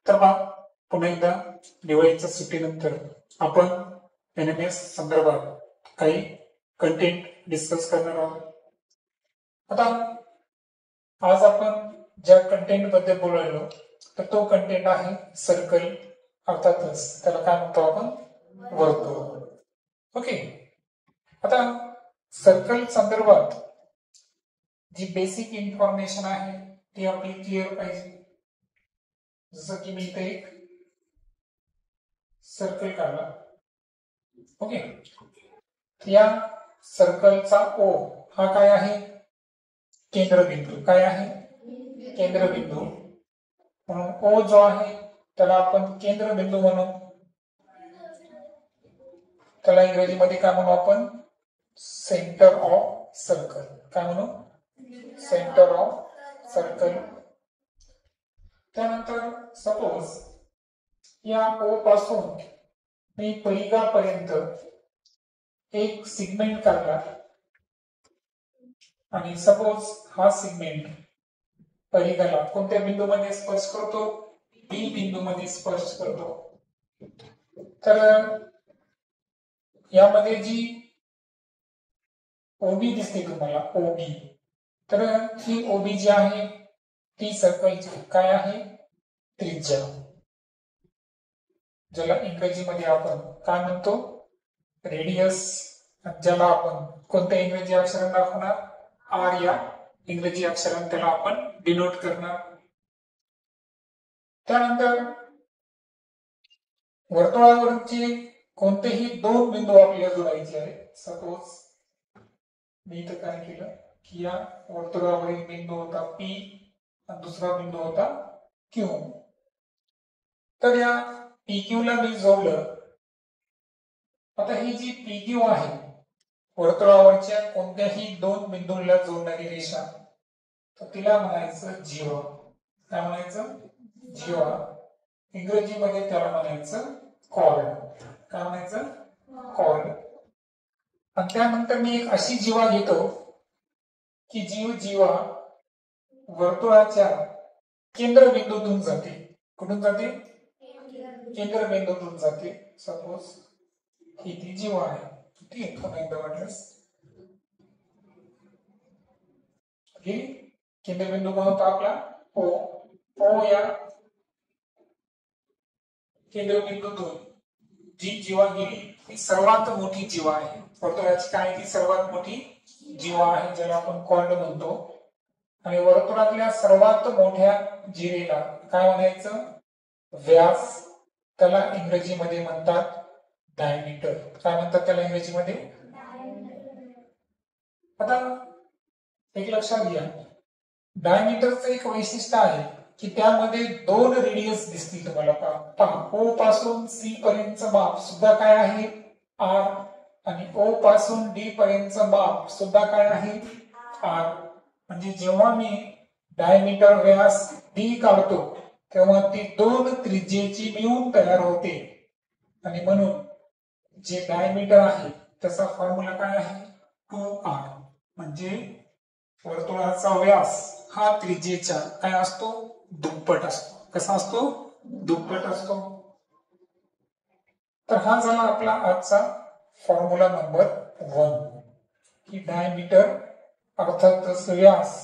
तर मग पुन्हा एकदा दिवाळीच्या सुट्टीनंतर आपण NMS संदर्भात काही कंटेंट डिस्कस करणार आहोत. आता आज आपण ज्या कंटेंट बद्दल बोलायलो तर तो कंटेंट आहे सर्कल, अर्थातच त्याला काय म्हणतो आपण, वर्तुळ. ओके. आता सर्कल संदर्भात जी बेसिक इन्फॉर्मेशन आहे ती आपली क्लिअर पाहिजे. जसं की मी इथे एक सर्कल काढला. ओके. या सर्कलचा O हा काय आहे, केंद्रबिंदू. काय आहे, केंद्रबिंदू. म्हणून O जो आहे त्याला आपण केंद्रबिंदू म्हणू. त्याला इंग्रजीमध्ये काय म्हणू आपण, सेंटर ऑफ सर्कल. काय म्हणू, सेंटर ऑफ सर्कल. त्यानंतर सपोज या O पासून मी परिघापर्यंत एक सिगमेंट काढला आणि सपोज हा सिगमेंट परिघाला कोणत्या बिंदूमध्ये स्पर्श करतो, B बिंदूमध्ये स्पर्श करतो. तर यामध्ये जी OB दिसते तुम्हाला, OB, तर ही OB जी आहे ती सर्कलची काय आहे, त्रिज्या. ज्याला इंग्रजीमध्ये आपण काय म्हणतो, रेडियस. ज्याला आपण कोणत्या इंग्रजी अक्षराने दाखवणार, R या इंग्रजी अक्षराने त्याला आपण डिनोट करणार. त्यानंतर वर्तुळावरचे कोणतेही दोन बिंदू आपल्याला जोडायचे आहेत. सपोज मी इथं काय केलं की या वर्तुळावरील बिंदू होता P आणि दुसरा बिंदू होता Q. तर या PQ ला मी जोडलं. आता ही जी PQ आहे वर्तुळावरच्या कोणत्याही दोन बिंदूंना जोडणारी रेषा, तर तिला म्हणायचं जीवा. काय म्हणायचं, जीवा. इंग्रजीमध्ये त्याला म्हणायचं कॉर्ड. काय म्हणायचं, कॉर्ड. आणि त्यानंतर मी एक अशी जीवा घेतो की जीवा वर्तुळाच्या केंद्रबिंदूतून जाते. कुठून जाते, केंद्रबिंदूतून जाते. सपोज ही ती जीवा आहे. ठीक आहे, पुन्हा एकदा वाटलंस. केंद्रबिंदू कोण होता आपला, O या केंद्रबिंदूतून जी जीवा गेली ती सर्वात मोठी जीवा आहे. वर्तुळाची काय, ती सर्वात मोठी जीवा आहे, ज्याला आपण कॉर्ड म्हणतो. आणि वर्तुळातल्या सर्वात मोठ्या जीवेला काय म्हणायचं, व्यास. त्याला इंग्रजीमध्ये म्हणतात डायमीटर. काय म्हणतात त्याला इंग्रजीमध्ये, आता एक लक्षात घ्या, डायमीटरचं एक वैशिष्ट्य आहे की त्यामध्ये दोन रेडियस दिसतील तुम्हाला. पहा, O पासून C पर्यंतचं माप सुद्धा काय आहे, R. आणि O पासून D पर्यंतचं माप सुद्धा काय आहे, R. म्हणजे जेव्हा मी डायमीटर व्यास D काढतो तेव्हा ती दोन त्रिज्येची मिळून तयार होते. आणि म्हणून जे डायमीटर आहे त्याचा फॉर्म्युला काय आहे, 2R. म्हणजे वर्तुळाचा व्यास हा त्रिज्येच्या काय असतो, दुप्पट असतो. कसा असतो, दुप्पट असतो. तर हा झाला आपला आजचा फॉर्म्युला नंबर 1 की डायमीटर अर्थातच व्यास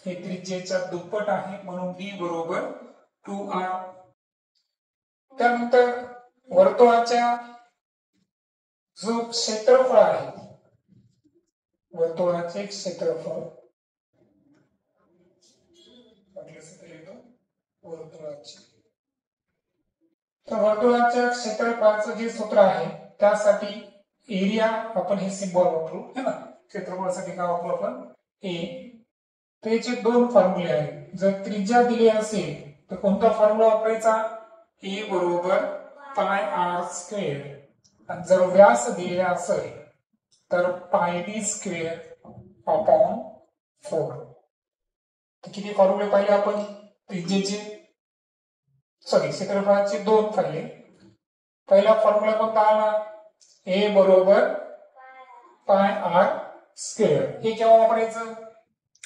हे त्रिज्येच्या दुप्पट आहे, म्हणून D बरोबर 2R. त्यानंतर वर्तुळाच्या जो क्षेत्रफळ आहे, वर्तुळाचे क्षेत्रफळ, वर्तुळाच्या क्षेत्रफळाचं जे सूत्र आहे त्यासाठी एरिया आपण हे सिंबल वापरू है ना. क्षेत्रफळासाठी काय वापरू आपण, A. त्याचे दोन फॉर्म्युले आहेत. जर त्रिज्या दिली असेल तर कोणता फॉर्म्युला वापरायचा, A बरोबर पाय R स्क्वेअर. आणि जर व्यास दिलेला असेल तर पाय D स्क्वेअर अपॉन 4. तर किती फॉर्म्युले पाहिले आपण त्रिज्येचे, क्षेत्रफळाचे दोन पाहिले. पहिला फॉर्म्युला कोणता आला, A बरोबर पाय R स्क्वेअर. हे केव्हा वापरायचं,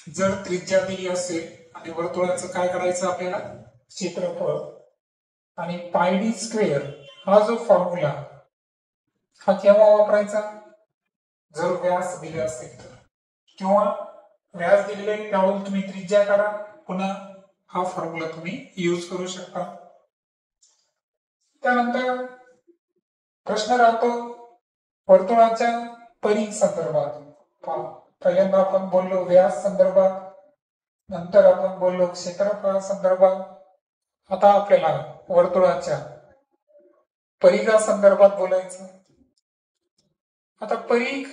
जर त्रिज्या दिली असेल आणि वर्तुळाचं काय करायचं आपल्याला, क्षेत्रफळ. आणि पाय डी स्क्वेअर हा जो फॉर्म्युला हा केव्हा वापरायचा, जर व्यास दिले असेल तर, किंवा व्यास दिलेले त्यावरून तुम्ही त्रिज्या करा, पुन्हा हा फॉर्म्युला तुम्ही यूज करू शकता. त्यानंतर प्रश्न राहतो वर्तुळाच्या परिघ संदर्भात. पहिल्यांदा आपण बोललो व्यास संदर्भात, नंतर आपण बोललो क्षेत्रफळ संदर्भात. आता आपल्याला वर्तुळाच्या परिघा संदर्भात बोलायचं. आता परिघ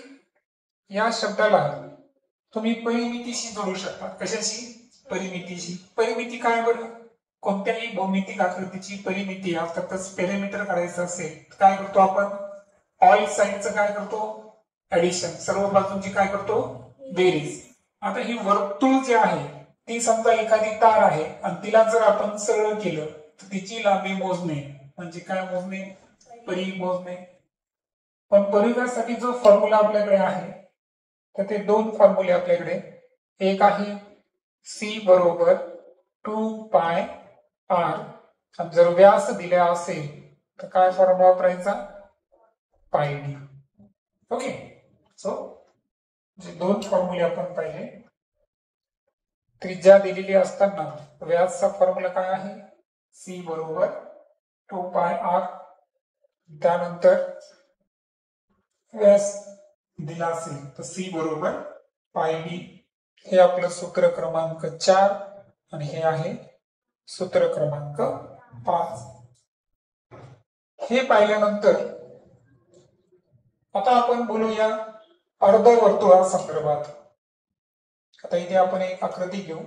या शब्दाला तुम्ही परिमितीशी जोडू शकता. कशाशी? परिमितीशी. परिमिती काय बरं? कोणत्याही भौमितिक आकृतीची परिमिती अर्थातच पेरिमीटर काढायचं असेल काय करतो आपण? ऑल साइडचं काय करतो? ऍडिशन. सर्व बाजूंची काय करतो? बेरीज. आता ही वर्तुळ जे आहे ती समजा एखादी तार आहे आणि तिला जर आपण सरळ केलं तर तिची लांबी मोजणे म्हणजे काय मोजणे? परिघ मोजणे. पण परिघासाठी जो फॉर्म्युला आपल्याकडे आहे तर ते दोन फॉर्म्युले आपल्याकडे. एक आहे सी बरोबर 2 पाय आर, आणि जर व्यास दिला असेल तर काय फॉर्म्युला वापरायचा? पाय डी. ओके. सो जे दोन फॉर्म्युले आपण पाहिले, त्रिज्या दिलेली असताना व्यासचा फॉर्म्युला काय आहे? सी बरोबर 2 पाय आर. त्यानंतर व्यास दिला असेल तर सी बरोबर पाय डी. हे आपलं सूत्र क्रमांक 4 आणि हे आहे सूत्र क्रमांक 5. हे पाहिल्यानंतर आता आपण बोलूया अर्धवर्तुळा संदर्भात. आता इथे आपण एक आकृती घेऊ.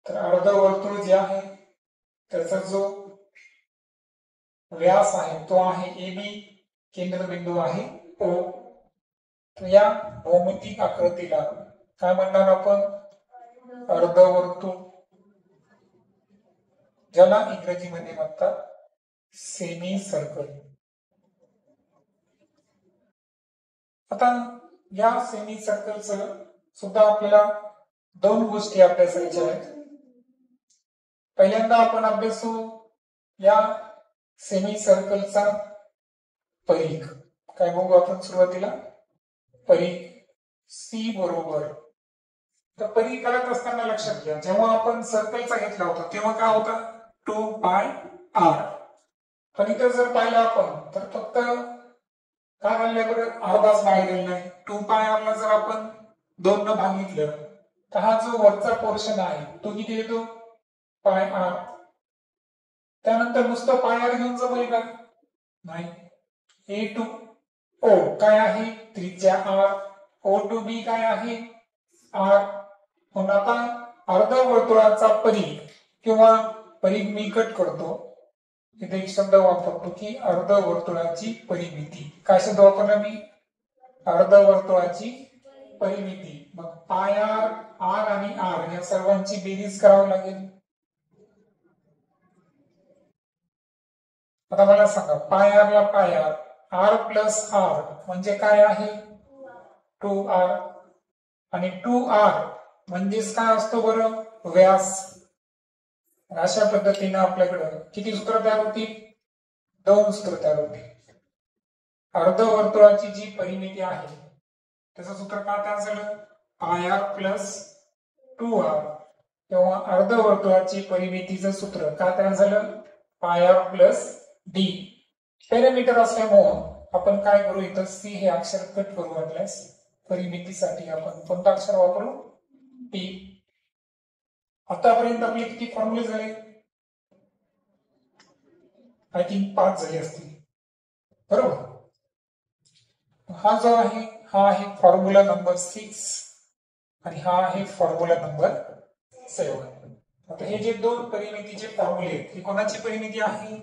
तर अर्धवर्तुळ जे आहे त्याचा जो व्यास आहे तो आहे ए बी, केंद्रबिंदू आहे ओ. तर या भौमितिक आकृतीला काय म्हणणार आपण? अर्धवर्तुळ, ज्याला इंग्रजीमध्ये म्हणतात सेमी सर्कल. आता या सेमी सर्कलचं सुद्धा आपल्याला दोन गोष्टी अभ्यासायच्या आहेत. पहिल्यांदा आपण अभ्यासू या सेमी सर्कलचा परिघ. काय बघू आपण सुरुवातीला? परिघ सी बरोबर. तर परिघ करत असताना लक्षात घ्या, जेव्हा आपण सर्कलचा घेतला होता तेव्हा काय होता? 2 पाय आर. पण इथे जर पाहिलं आपण तर फक्त काय म्हणलं बरं? अर्धाच बाहेर नाही. 2 पाय आरला जर आपण 2 न भागितलं तर हा जो वरचा पोर्शन आहे तो किती येतो? पाय आर. त्यानंतर नुसतं पाय आर घेऊन जमेल का? नाही. ए टू ओ काय आहे? त्रिज्या आर. ओ टू बी काय आहे? आर. पण आता अर्धवर्तुळाचा परिघ किंवा परिघ मी कट करतो, इथे एक शब्द वापरतो की अर्धवर्तुळाची परिमिती. काय शब्द वापरला मी? अर्धवर्तुळाची परिमिती. मग पाय आर, आर आणि आर या सर्वांची बेरीज करावी लागेल. आता मला सांगा, पाय आर ला पाय आर, आर प्लस आर म्हणजे काय आहे? 2r. आणि 2r म्हणजेच काय असतो बरं? व्यास. अशा पद्धतीने आपल्याकडे किती सूत्र तयार होतील? 2 सूत्र तयार होतील. अर्धवर्तुळाची जी परिमिती आहे त्याचं सूत्र काय तयार झालं? पाय आर प्लस 2r. किंवा अर्धवर्तुळाची परिमितीचं सूत्र काय तयार झालं? पाय आर प्लस डी. पेरिमीटर असल्यामुळं आपण काय करू, इथं सी हे अक्षर कट करू. वाटल्यास परिमितीसाठी आपण कोणतं अक्षर वापरू? टी. आतापर्यंत आपले किती फॉर्म्युले झाले? आय थिंक 5 झाले असतील, बरोबर. हा जो आहे हा आहे फॉर्म्युला नंबर 6 आणि हा आहे फॉर्म्युला नंबर 7. आता हे जे दोन परिमितीचे फॉर्म्युले आहेत, ही कोणाची परिमिती आहे?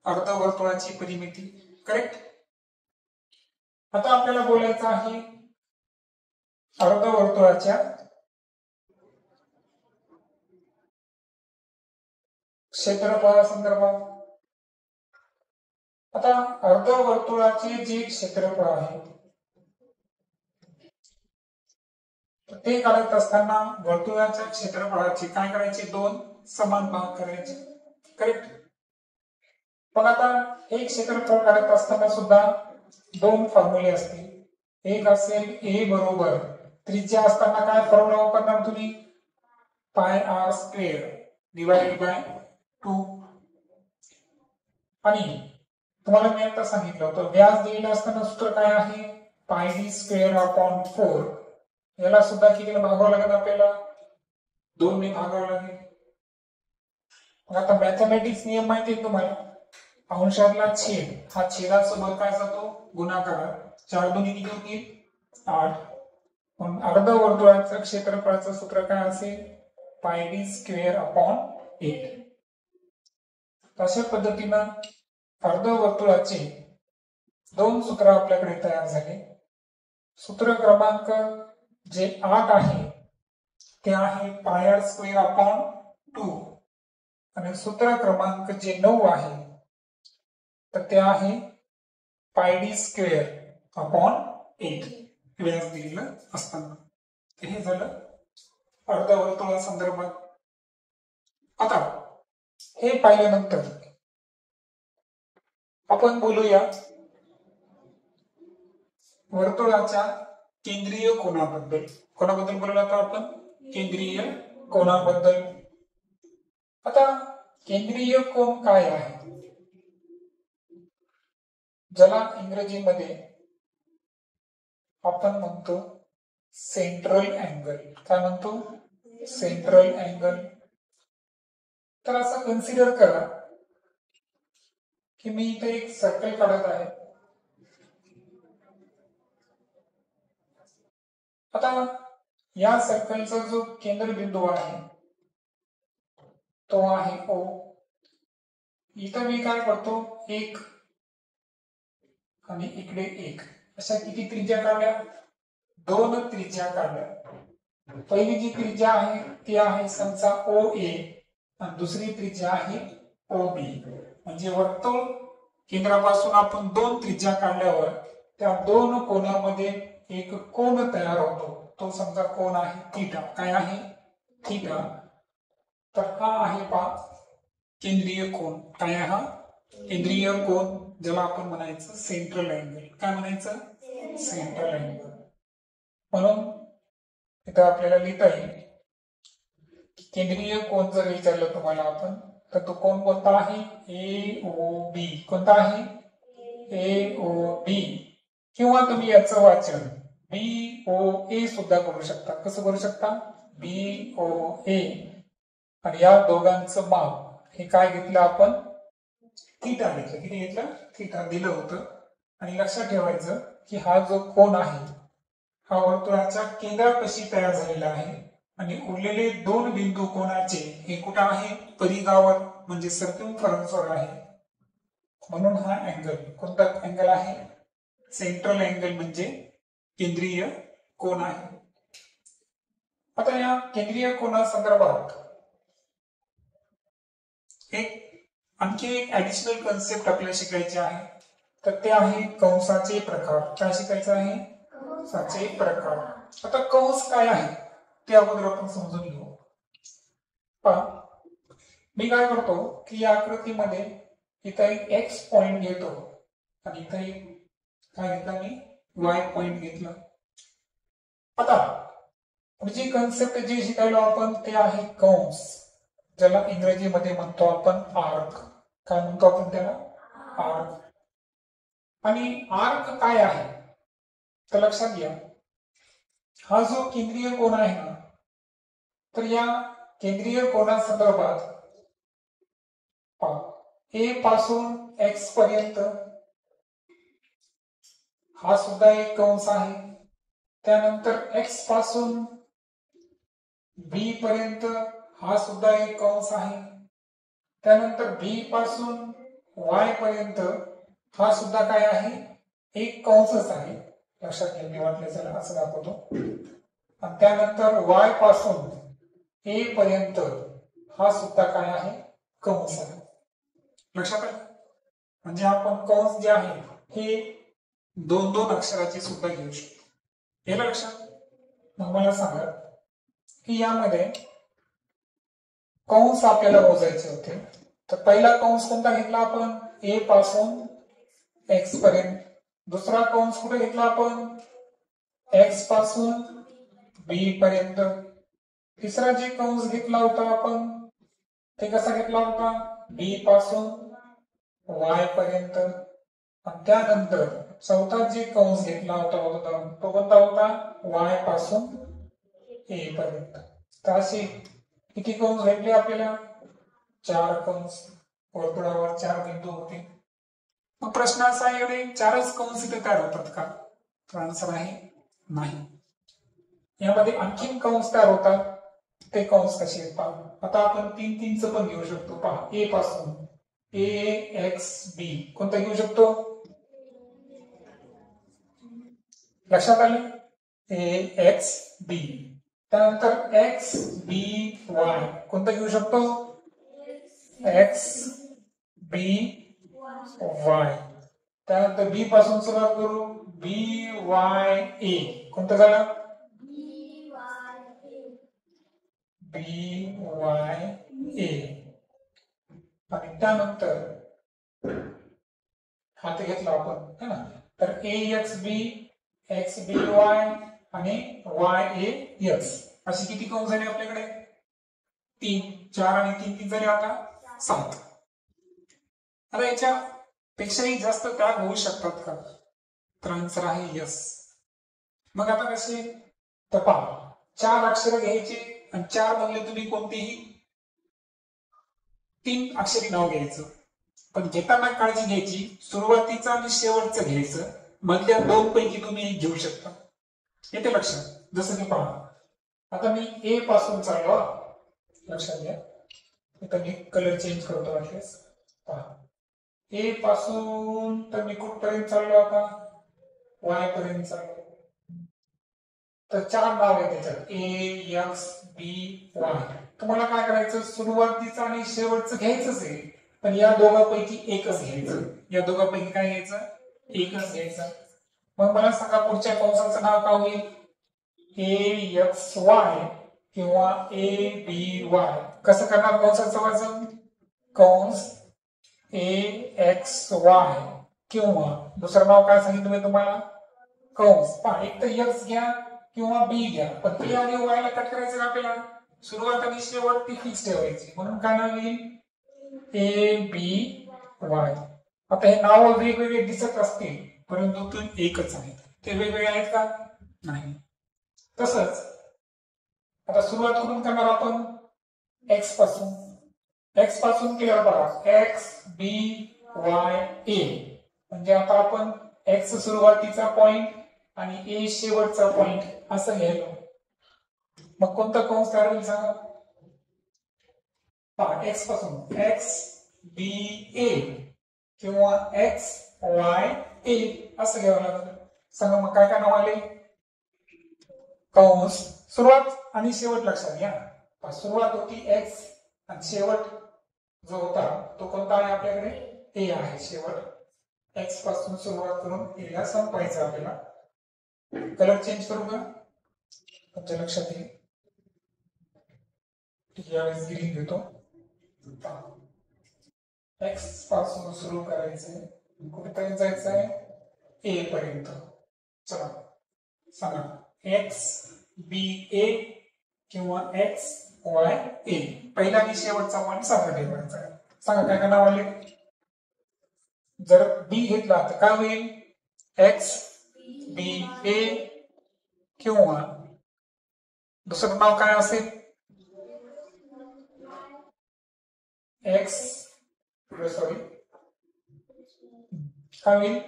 अर्धवर्तुळाची परिमिती. करेक्ट. आता आपल्याला बोलायचं आहे अर्धवर्तुळाच्या क्षेत्रफळासंदर्भात. आता अर्धवर्तुळाचे जे क्षेत्रफळ आहे तर ते काढत असताना वर्तुळाच्या क्षेत्रफळाचे काय करायचे, दोन समान भाग करायचे. करेक्ट. पण आता एक क्षेत्रफळ काढत असताना सुद्धा दोन फॉर्म्युले असतील. एक असेल ए बरोबर त्रिज्या असताना काय फॉर्म्युला वापरणार तुम्ही, पाय आर स्क्वेअर डिवाइडेड बाय 2. आणि तुम्हाला मी आता सांगितलं होतं व्यास दिलेलं असताना सूत्र काय आहे, पाय डी स्क्वेअर अपॉन 4. याला सुद्धा कितीने भागावं लागेल आपल्याला, 2 ने भागावं लागेल. आता मॅथमॅटिक्स नियम माहिती आहे तुम्हाला, अंशातला छेद हा छेदासोबत काय जातो, गुणाकार. 4 दोन्ही किती होतील, 8. पण अर्धवर्तुळाचं क्षेत्रफळाचं सूत्र काय असेल, पाय डी स्क्वेअर अपॉन 8. अशा पद्धतीनं अर्धवर्तुळाचे दोन सूत्र आपल्याकडे तयार झाले. सूत्र क्रमांक जे 8 आहे ते आहे पाय आर स्क्वेअर अपॉन 2 आणि सूत्र क्रमांक जे 9 आहे तर ते आहे पाय डी स्क्वेअर अपॉन 8 व्यास दिलेलं असताना. हे झालं अर्धवर्तुळा संदर्भात. आता हे पाहिल्यानंतर आपण बोलूया वर्तुळाच्या केंद्रीय कोनाबद्दल. कोणाबद्दल बोलूया आता आपण, केंद्रीय कोनाबद्दल. आता केंद्रीय कोन काय आहे, ज्याला इंग्रजीमध्ये आपण म्हणतो सेंट्रल अँगल. काय म्हणतो, सेंट्रल अँगल. तर असं कन्सिडर करा की मी इथे एक सर्कल काढत आहे. आता या सर्कलचा जो केंद्रबिंदू आहे तो आहे O. इथं मी काय करतो, एक आणि इकडे एक, अशा किती त्रिज्या काढल्या, 2 त्रिज्या काढल्या. पहिली जी त्रिज्या आहे ती आहे समजा OA आणि दुसरी त्रिज्या आहे OB. म्हणजे वर्तुळ केंद्रापासून आपण 2 त्रिज्या काढल्यावर त्या दोन कोनामध्ये एक कोन तयार होतो. तो समजा कोन आहे थीटा. काय आहे, थीटा. तर हा आहे केंद्रीय कोन. काय आहे हा, केंद्रीय कोन, ज्याला आपण म्हणायचं सेंट्रल अँगल. काय म्हणायचं, सेंट्रल अँगल. म्हणून इथं आपल्याला लिहिता येईल केंद्रीय कोन जर विचारलं तुम्हाला आपण तर तो कोण कोणता आहे, AOB. कोणता आहे, AOB. किंवा तुम्ही याचं वाचन BOA सुद्धा करू शकता. कसं करू शकता, BOA. आणि या दोघांचं माप हे काय घेतलं आपण, थीटा घेतलं. किती घेतलं, थीटा दिलं होतं. आणि लक्षात ठेवायचं की हा जो कोन आहे हा वर्तुळाच्या केंद्रापाशी तयार झालेला आहे आणि उरलेले दोन बिंदू कोणाचे हे कुठे आहे, परिघावर म्हणजे सर्कमफरन्सवर आहे. म्हणून हा अँगल कोणता अँगल आहे, सेंट्रल अँगल म्हणजे केंद्रीय कोन आहे. आता या केंद्रीय कोनासंदर्भात आणखी एक ऍडिशनल कन्सेप्ट आपल्याला शिकायची आहे, तर ते आहे कंसाचे प्रकार. काय शिकायचं आहे, कंसाचे प्रकार. आता कंस काय आहे ते अगोदर आपण समजून घेऊ. मी काय करतो की या आकृतीमध्ये इथं एक एक्स पॉइंट घेतो आणि इथं एक काय घेतला मी, वाय पॉइंट घेतला. आता पुढची कन्सेप्ट जी शिकायलो आपण ते आहे कंस, ज्याला इंग्रजीमध्ये म्हणतो आपण आर्क. काय म्हणतो आपण त्याला, आर्क. आणि आर्क काय आहे तर लक्षात घ्या, हा जो केंद्रीय कोन आहे ना, तर या केंद्रीय कोनासंदर्भात A पासून x पर्यंत हा सुद्धा एक कंस आहे. त्यानंतर x पासून B पर्यंत हा सुद्धा एक कंस आहे. त्यानंतर B पासून y पर्यंत हा सुद्धा काय आहे, एक कंसच आहे. लक्षात घ्या, मी वाटलं चला असं दाखवतो. आणि त्यानंतर y पासून A पर्यंत हा सुद्धा काय आहे, कंस आहे. लक्षात आलं, म्हणजे आपण कंस जे आहे हे 2-2 अक्षराचे सुद्धा घेऊ शकतो. याला लक्षात. मग मला सांगा की यामध्ये कंस आपल्याला मोजायचे होते. तर पहिला कंस कोणता घेतला आपण? ए पासून एक्स पर्यंत. दुसरा कंस कुठे घेतला आपण? एक्स पासून बी पर्यंत. तिसरा जे कंस घेतला होता आपण ते कसा घेतला होता? बी पासून वाय पर्यंत. आणि त्यानंतर चौथा जे कंस घेतला होता तो कोणता होता? वाय पासून ए पर्यंत. तर असे किती कंस भेटले आपल्याला? 4 कंस. वर्तुळावर 4 बिंदू होते. मग प्रश्न असा आहे, एवढे 4च कंस इथे तयार होतात का? तर आन्सर आहे नाही. यामध्ये आणखीन कंस तयार होतात. ते कंस कसे आहेत पहा. आता आपण 3-3चं पण घेऊ शकतो. पहा, ए पासून ए एक्स बी कोणता घेऊ शकतो? लक्षात आलं? ए एक्स बी. त्यानंतर एक्स बी वाय कोणता घेऊ शकतो? एक्स बी वाय. त्यानंतर बी पासून सुरुवात करू. बी वाय ए कोणतं झालं? बी वाय ए. आणि त्यानंतर हात घेतला आपण है ना. तर ए एक्स बी, एक्स बी वाय आणि वाय ए एक्स अशी किती कंस झाले आपल्याकडे? 3. 4 आणि 3 किती झाले आता? 7. आता याच्या पेक्षाही जास्त त्याग होऊ शकतात का? तर आन्सर आहे यस. मग आता कसे? तर पहा, 4 अक्षर घ्यायचे आणि 4 मधले तुम्ही कोणतेही 3 अक्षरी नाव घ्यायचं. पण घेताना काळजी घ्यायची, सुरुवातीचं आणि शेवटचं घ्यायचं. मधल्या 2 पैकी तुम्ही एक घेऊ शकता. येते लक्षात? जसं की पहा, आता मी ए पासून चाललो. लक्षात घ्या, इथं मी कलर चेंज करतो वाटल्यास. पहा, ए पासून तर मी कुठपर्यंत चाललो? आता वाय पर्यंत चाललो. तर 4 नाव आहे त्याच्यात, ए एक्स बी वाय. तुम्हाला काय करायचं? सुरुवातीचं आणि शेवटचं घ्यायचंच आहे, पण या दोघांपैकी एकच घ्यायचं. या दोघांपैकी काय घ्यायचं? एकच घ्यायचं. मग मला सांगा पुढच्या कंसाचं नाव काय होईल? ए एक्स वाय किंवा ए बी वाय. कसं करणार कंसाचं वाचन? कंस ए एक्स वाय किंवा दुसरं नाव काय सांगितलं मी तुम्हाला? कंस. पहा, एक तर एक्स घ्या किंवा बी घ्या, पण ए आणि वाय ला कट करायचं आपल्याला. सुरुवात आणि शेवट ती फिक्स ठेवायची. म्हणून काय नाव येईल? A B Y. आता हे नाव वेगवेगळे दिसत असतील, परंतु ते एकच आहेत. ते वेगवेगळे आहेत का? नाही. तसंच आता सुरुवात करून करणार आपण एक्स पासून. एक्स पासून केलं बघा, एक्स बी वाय ए. म्हणजे आता आपण एक्स सुरुवातीचा पॉइंट आणि ए शेवटचा पॉइंट असं घ्यायला. मग कोणता कंस तयार होईल सांगा? पहा, एक्स पासून एक्स बी ए किंवा एक्स वाय ए असं घ्यावं लागतं. सांगा मग काय काय नाव आले? कंस. सुरुवात आणि शेवट लक्षात घ्या. सुरुवात होती एक्स आणि शेवट जो होता तो कोणता आहे आपल्याकडे? ए आहे शेवट. एक्स पासून सुरुवात करून ए ला संपवायचं आपल्याला. कलर चेंज करू का? तुमच्या लक्षात येईल. यावेळेस ग्रीन घेतो. एक्स पासून सुरू करायचंय, कुठेपर्यंत जायचं आहे? ए पर्यंत. चला सांगा, एक्स बी ए किंवा एक्स वाय ए. पहिला आणि शेवटचा पॉईंट सारखा ठेवायचा आहे. सांगा काय काय नाव आले? जर बी घेतला तर काय होईल? एक्स बी ए किंवा दुसरं नाव काय असेल? एक्स सॉरी काय होईल?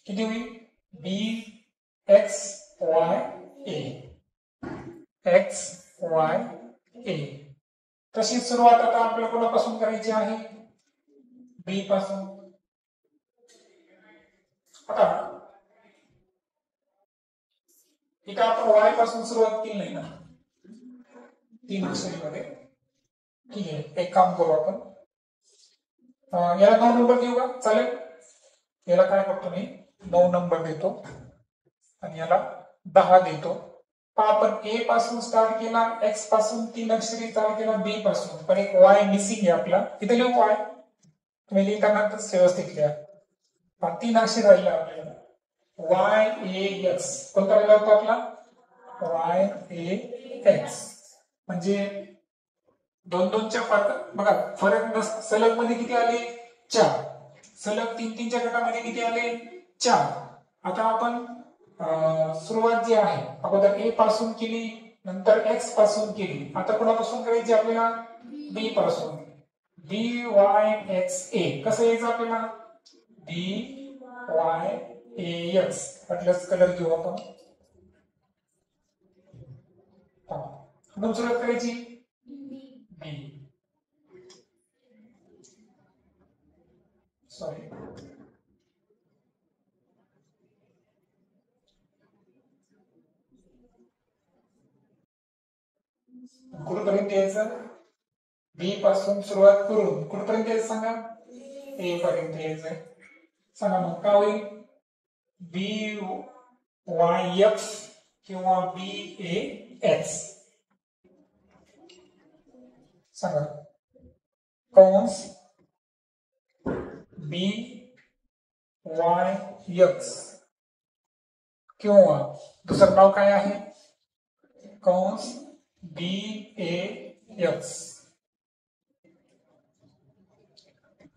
किती होईल? बी एक्स वाय ए. एक्स वाय ए. तशी सुरुवात आता आपल्याला कोणापासून करायची आहे? बी पासून. आता इथं आपण वाय पासून सुरुवात केली नाही ना 3 अक्षरीमध्ये. ठीक आहे, एक काम करू आपण, याला 9 नंबर देऊ का? चालेल. याला काय करतो मी? 9 नंबर देतो. आणि याला 10 देतो. आपण ए पासून स्टार्ट केला, एक्स पासून 3 अक्षरी स्टार्ट केला, बी पासून, पण एक वाय मिसिंग आहे आपला. इथे लिहू वाय, तुम्ही लिहिताना व्यवस्थित लिहा. 3 अक्षर राहिले आपल्याला. वाय ए एक्स कोणता राहिला होता आपला? वाय ए एक्स. म्हणजे 2-2च्या बघा फरक सलग मध्ये किती आले? 4. सलग 3-3च्या गटामध्ये किती आले? 4. आता आपण सुरुवात जी आहे अगोदर ए पासून केली, नंतर एक्स पासून केली. आता कोणापासून करायची आपल्याला? बी पासून. बी वाय एक्स ए कसं यायचं आपल्याला? बी वाय ए एक्स. वाटल्यास कलर घेऊ आपण. सुरुवात करायची बी, सॉरी कुठपर्यंत यायचं? बी पासून सुरुवात करून कुठपर्यंत यायचं सांगा? ए पर्यंत यायचं. सांगा मग काय होईल? बी वाय एक्स किंवा बी ए एक्स. सांगा. कंस बी वाय एक्स किंवा दुसरं नाव काय आहे? कंस बी ए एक्स.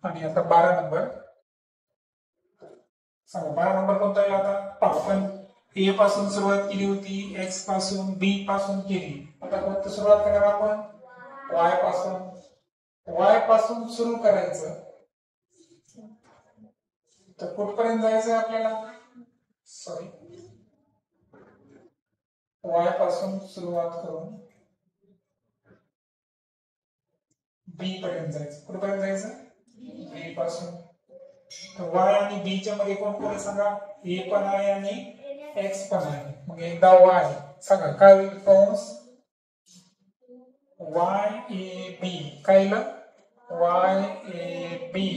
आणि आता 12 नंबर सांगा. 12 नंबर कोणता येईल आता? आपण ए पासून सुरुवात केली होती, एक्स पासून, बी पासून केली. आता कोणती सुरुवात करणार आपण? वाय पासून. वाय पासून सुरू करायचं. तर कुठपर्यंत जायचं आहे आपल्याला? सॉरी, वाय पासून सुरुवात करून बी पर्यंत जायचं. कुठपर्यंत जायचं? बी पासून. तर वाय आणि बी च्या मध्ये कोण कोण सांगा? ए पण आहे आणि एक्स पण आहे. मग एकदा वाय सांगा काय होईल? कंस वाय ए बी. काय येईल? वाय ए बी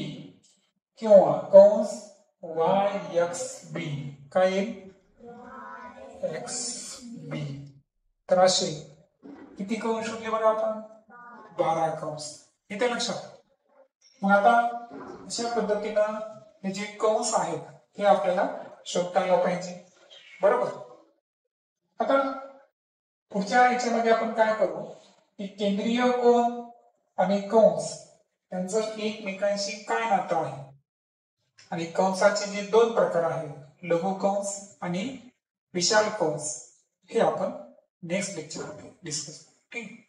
किंवा कंस वाय एक्स बी. काय येईल? एक्स बी. तर असे किती कंस शोधले बघा आपण? 12 कंस. इथे लक्षात. मग आता अशा पद्धतीनं हे जे कंस आहेत हे आपल्याला शोधता आलं पाहिजे. बरोबर. आता पुढच्या याच्यामध्ये आपण काय करू की केंद्रीय कोन आणि कंस यांचं एकमेकांशी काय नातं आहे आणि कंसाचे जे 2 प्रकार आहेत, लघु कंस आणि विशाल कंस, हे आपण नेक्स्ट लेक्चरमध्ये डिस्कस करू. ठीक.